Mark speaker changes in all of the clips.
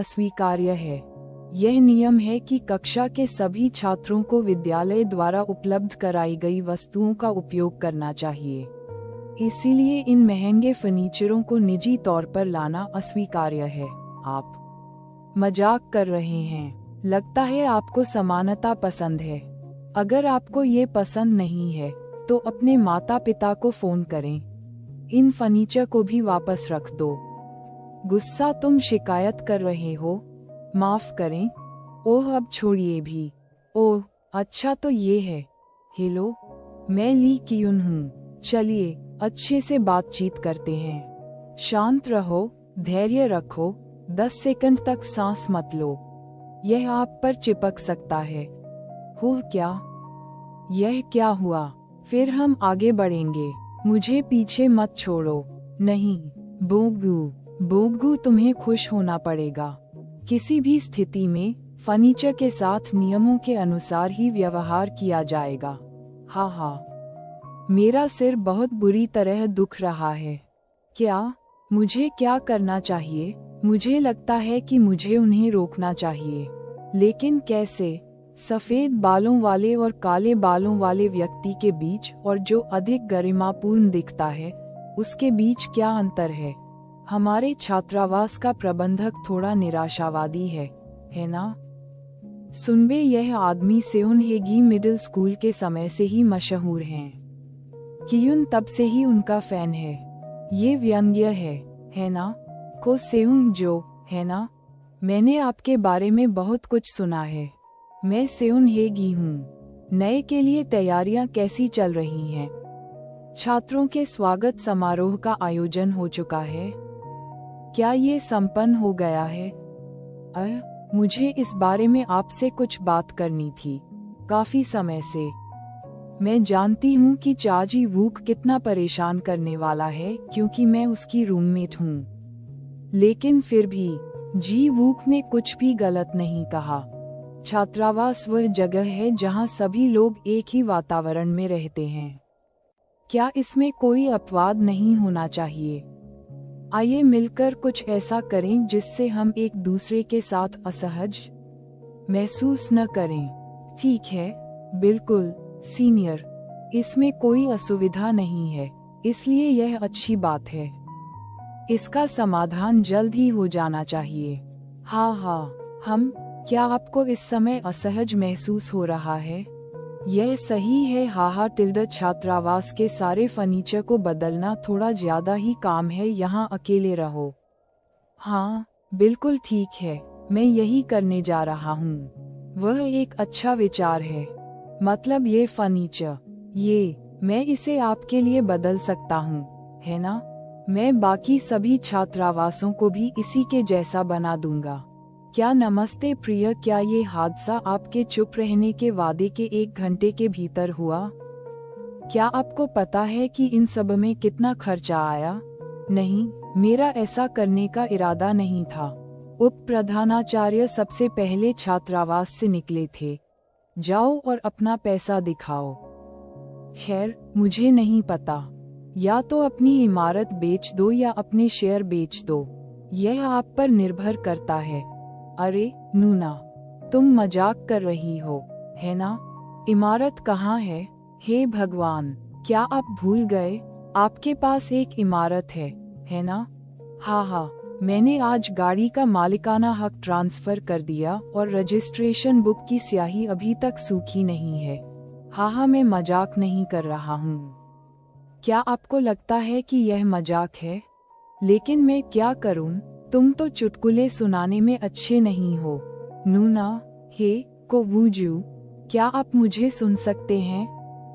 Speaker 1: अस्वीकार्य है। यह नियम है कि कक्षा के सभी छात्रों को विद्यालय द्वारा उपलब्ध कराई गई वस्तुओं का उपयोग करना चाहिए। इसीलिए इन महंगे फर्नीचरों को निजी तौर पर लाना अस्वीकार्य है। आप मजाक कर रहे हैं। लगता है आपको समानता पसंद है। अगर आपको ये पसंद नहीं है तो अपने माता पिता को फोन करें। इन फर्नीचर को भी वापस रख दो। गुस्सा, तुम शिकायत कर रहे हो? माफ करें। ओह, अब छोड़िए भी। ओह अच्छा, तो ये है। हेलो, मैं ली कियुन हूँ। चलिए अच्छे से बातचीत करते हैं। शांत रहो, धैर्य रखो, 10 सेकंड तक सांस मत लो। यह आप पर चिपक सकता है। हो क्या? यह क्या हुआ? फिर हम आगे बढ़ेंगे। मुझे पीछे मत छोड़ो। नहीं बोगू, बोगू, तुम्हें खुश होना पड़ेगा। किसी भी स्थिति में फर्नीचर के साथ नियमों के अनुसार ही व्यवहार किया जाएगा। हाँ हाँ, मेरा सिर बहुत बुरी तरह दुख रहा है। क्या? मुझे क्या करना चाहिए? मुझे लगता है कि मुझे उन्हें रोकना चाहिए, लेकिन कैसे? सफेद बालों वाले और काले बालों वाले व्यक्ति के बीच और जो अधिक गरिमापूर्ण दिखता है, उसके बीच क्या अंतर है? हमारे छात्रावास का प्रबंधक थोड़ा निराशावादी है ना? सुनबे, यह आदमी सेउन हेगी मिडिल स्कूल के समय से ही मशहूर हैं। कियुन तब से ही उनका फैन है। ये व्यंग्य है ना? को सेउंग जो, है ना? मैंने आपके बारे में बहुत कुछ सुना है। मैं सेउन हेगी हूँ। नए के लिए तैयारियां कैसी चल रही हैं? छात्रों के स्वागत समारोह का आयोजन हो चुका है। क्या ये संपन्न हो गया है? मुझे इस बारे में आपसे कुछ बात करनी थी, काफी समय से। मैं जानती हूँ कि चाची वूक कितना परेशान करने वाला है क्योंकि मैं उसकी रूममेट हूँ। लेकिन फिर भी जी वूक ने कुछ भी गलत नहीं कहा। छात्रावास वह जगह है जहाँ सभी लोग एक ही वातावरण में रहते हैं। क्या इसमें कोई अपवाद नहीं होना चाहिए? आइए मिलकर कुछ ऐसा करें जिससे हम एक दूसरे के साथ असहज महसूस न करें। ठीक है, बिल्कुल सीनियर, इसमें कोई असुविधा नहीं है, इसलिए यह अच्छी बात है। इसका समाधान जल्द ही हो जाना चाहिए। हाँ, क्या आपको इस समय असहज महसूस हो रहा है? यह सही है। हाहा टिल्डर, छात्रावास के सारे फर्नीचर को बदलना थोड़ा ज्यादा ही काम है। यहाँ अकेले रहो। हाँ बिल्कुल ठीक है, मैं यही करने जा रहा हूँ। वह एक अच्छा विचार है। मतलब ये फर्नीचर, मैं इसे आपके लिए बदल सकता हूँ, है ना? मैं बाकी सभी छात्रावासों को भी इसी के जैसा बना दूंगा। क्या? नमस्ते प्रिय, क्या ये हादसा आपके चुप रहने के वादे के 1 घंटे के भीतर हुआ? क्या आपको पता है कि इन सब में कितना खर्चा आया? नहीं, मेरा ऐसा करने का इरादा नहीं था। उप प्रधानाचार्य सबसे पहले छात्रावास से निकले थे। जाओ और अपना पैसा दिखाओ। खैर, मुझे नहीं पता। या तो अपनी इमारत बेच दो या अपने शेयर बेच दो, यह आप पर निर्भर करता है। अरे नूना, तुम मजाक कर रही हो, है ना? इमारत कहाँ है? हे भगवान, क्या आप भूल गए? आपके पास एक इमारत है ना? हाँ, मैंने आज गाड़ी का मालिकाना हक ट्रांसफर कर दिया और रजिस्ट्रेशन बुक की स्याही अभी तक सूखी नहीं है। हाँ, मैं मजाक नहीं कर रहा हूँ। क्या आपको लगता है कि यह मजाक है? लेकिन मैं क्या करूँ? तुम तो चुटकुले सुनाने में अच्छे नहीं हो। नूना, हे कोवूजू, क्या आप मुझे सुन सकते हैं?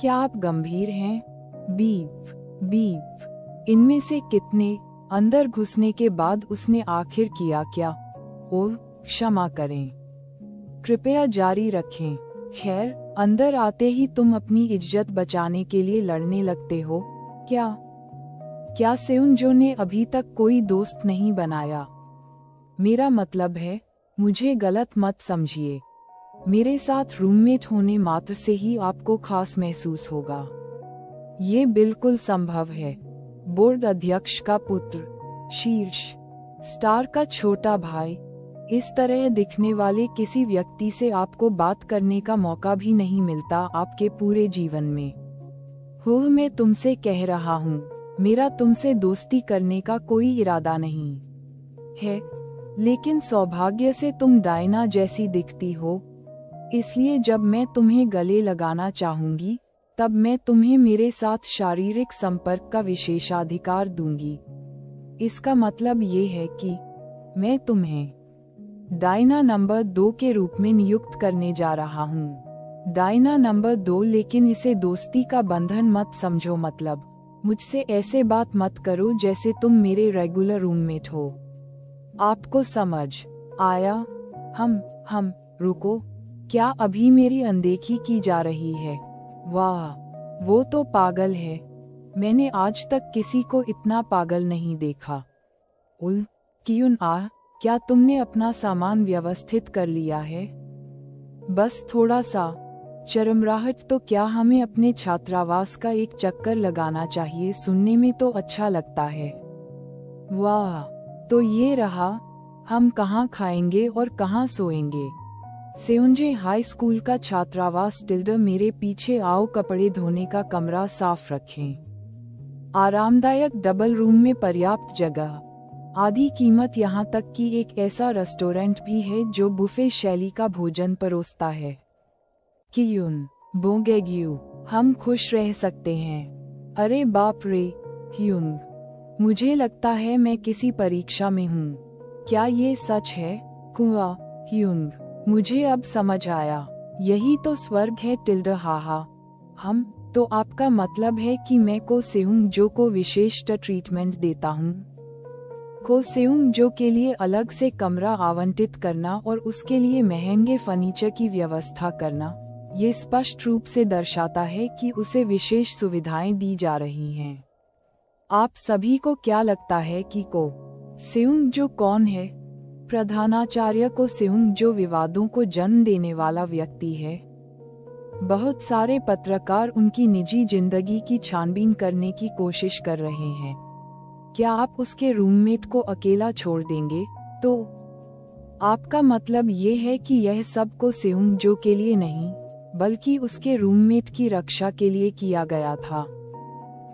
Speaker 1: क्या आप गंभीर हैं? Beep beep. इनमें से कितने? अंदर घुसने के बाद उसने आखिर किया क्या? ओह क्षमा करें, कृपया जारी रखें। खैर, अंदर आते ही तुम अपनी इज्जत बचाने के लिए लड़ने लगते हो क्या सेउनजो ने अभी तक कोई दोस्त नहीं बनाया? मेरा मतलब है, मुझे गलत मत समझिए। मेरे साथ रूममेट होने मात्र से ही आपको खास महसूस होगा। ये बिल्कुल संभव है। बोर्ड अध्यक्ष का पुत्र, शीर्ष स्टार का छोटा भाई, इस तरह दिखने वाले किसी व्यक्ति से आपको बात करने का मौका भी नहीं मिलता आपके पूरे जीवन में। मैं तुमसे कह रहा हूँ, मेरा तुमसे दोस्ती करने का कोई इरादा नहीं है, लेकिन सौभाग्य से तुम डायना जैसी दिखती हो, इसलिए जब मैं तुम्हें गले लगाना चाहूंगी तब मैं तुम्हें मेरे साथ शारीरिक संपर्क का विशेषाधिकार दूंगी। इसका मतलब ये है कि मैं तुम्हें डायना नंबर 2 के रूप में नियुक्त करने जा रहा हूँ। डायना नंबर 2, लेकिन इसे दोस्ती का बंधन मत समझो। मतलब मुझसे ऐसे बात मत करो जैसे तुम मेरे रेगुलर रूममेट हो। आपको समझ आया? हम रुको, क्या अभी मेरी अनदेखी की जा रही है? वाह, वो तो पागल है। मैंने आज तक किसी को इतना पागल नहीं देखा। क्यों क्या तुमने अपना सामान व्यवस्थित कर लिया है? बस थोड़ा सा चरमराहट तो क्या हमें अपने छात्रावास का एक चक्कर लगाना चाहिए? सुनने में तो अच्छा लगता है। वाह, तो ये रहा, हम कहाँ खाएंगे और कहाँ सोएंगे? सेउंजे हाई स्कूल का छात्रावास। मेरे पीछे आओ। कपड़े धोने का कमरा साफ रखें। आरामदायक डबल रूम में पर्याप्त जगह। आधी कीमत। यहाँ तक कि एक ऐसा रेस्टोरेंट भी है जो बुफे शैली का भोजन परोसता है। कियुन बोंगेग्यू, हम खुश रह सकते हैं। अरे बाप रे ह्यूंग, मुझे लगता है मैं किसी परीक्षा में हूँ। क्या ये सच है? कुआ ह्यूंग, मुझे अब समझ आया, यही तो स्वर्ग है। हाहा। हम तो आपका मतलब है कि मैं को सेउंग जो को विशेष ट्रीटमेंट देता हूँ? को सेउंग जो के लिए अलग से कमरा आवंटित करना और उसके लिए महंगे फर्नीचर की व्यवस्था करना, ये स्पष्ट रूप से दर्शाता है कि उसे विशेष सुविधाएं दी जा रही हैं। आप सभी को क्या लगता है कि को सेउंग जो कौन है? प्रधानाचार्य को सेउंग जो विवादों को जन्म देने वाला व्यक्ति है। बहुत सारे पत्रकार उनकी निजी जिंदगी की छानबीन करने की कोशिश कर रहे हैं। क्या आप उसके रूममेट को अकेला छोड़ देंगे? तो आपका मतलब ये है कि यह सब को सेउंग जो के लिए नहीं, बल्कि उसके रूममेट की रक्षा के लिए किया गया था।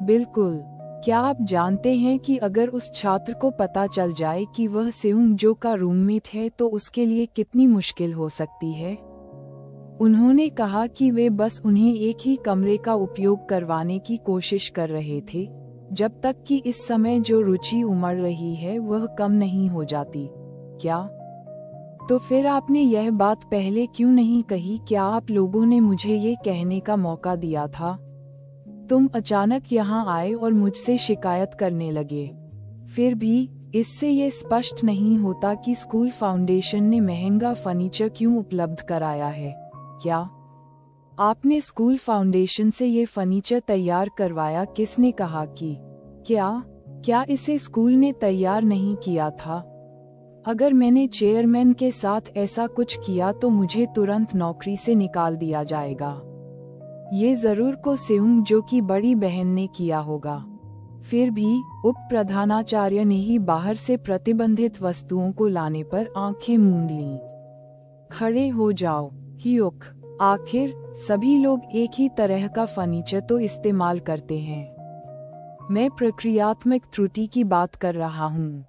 Speaker 1: बिल्कुल। क्या आप जानते हैं कि अगर उस छात्र को पता चल जाए कि वह सेउंग जो का रूममेट है तो उसके लिए कितनी मुश्किल हो सकती है? उन्होंने कहा कि वे बस उन्हें एक ही कमरे का उपयोग करवाने की कोशिश कर रहे थे, जब तक कि इस समय जो रुचि उमड़ रही है वह कम नहीं हो जाती। क्या? तो फिर आपने यह बात पहले क्यों नहीं कही? क्या आप लोगों ने मुझे ये कहने का मौका दिया था? तुम अचानक यहाँ आए और मुझसे शिकायत करने लगे। फिर भी इससे ये स्पष्ट नहीं होता कि स्कूल फाउंडेशन ने महंगा फर्नीचर क्यों उपलब्ध कराया है। क्या आपने स्कूल फाउंडेशन से ये फर्नीचर तैयार करवाया? किसने कहा कि क्या इसे स्कूल ने तैयार नहीं किया था? अगर मैंने चेयरमैन के साथ ऐसा कुछ किया तो मुझे तुरंत नौकरी से निकाल दिया जाएगा। ये जरूर को सेउंग जो की बड़ी बहन ने किया होगा। फिर भी उप प्रधानाचार्य ने ही बाहर से प्रतिबंधित वस्तुओं को लाने पर आंखें मूंद लीं। खड़े हो जाओ ह्यूक, आखिर सभी लोग एक ही तरह का फर्नीचर तो इस्तेमाल करते हैं। मैं प्रक्रियात्मक त्रुटि की बात कर रहा हूँ।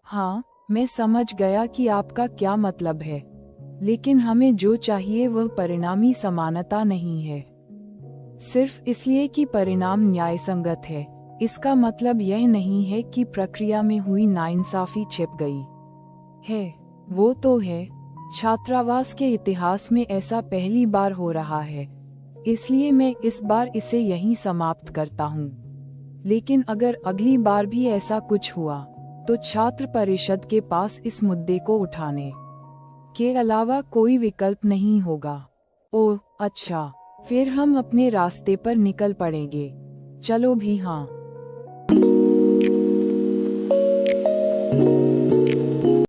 Speaker 1: हाँ, मैं समझ गया कि आपका क्या मतलब है, लेकिन हमें जो चाहिए वह परिणामी समानता नहीं है। सिर्फ इसलिए कि परिणाम न्यायसंगत है, इसका मतलब यह नहीं है कि प्रक्रिया में हुई नाइंसाफी छिप गई है। वो तो है, छात्रावास के इतिहास में ऐसा पहली बार हो रहा है, इसलिए मैं इस बार इसे यहीं समाप्त करता हूँ। लेकिन अगर अगली बार भी ऐसा कुछ हुआ तो छात्र परिषद के पास इस मुद्दे को उठाने के अलावा कोई विकल्प नहीं होगा। ओह अच्छा, फिर हम अपने रास्ते पर निकल पड़ेंगे। चलो भी। हाँ।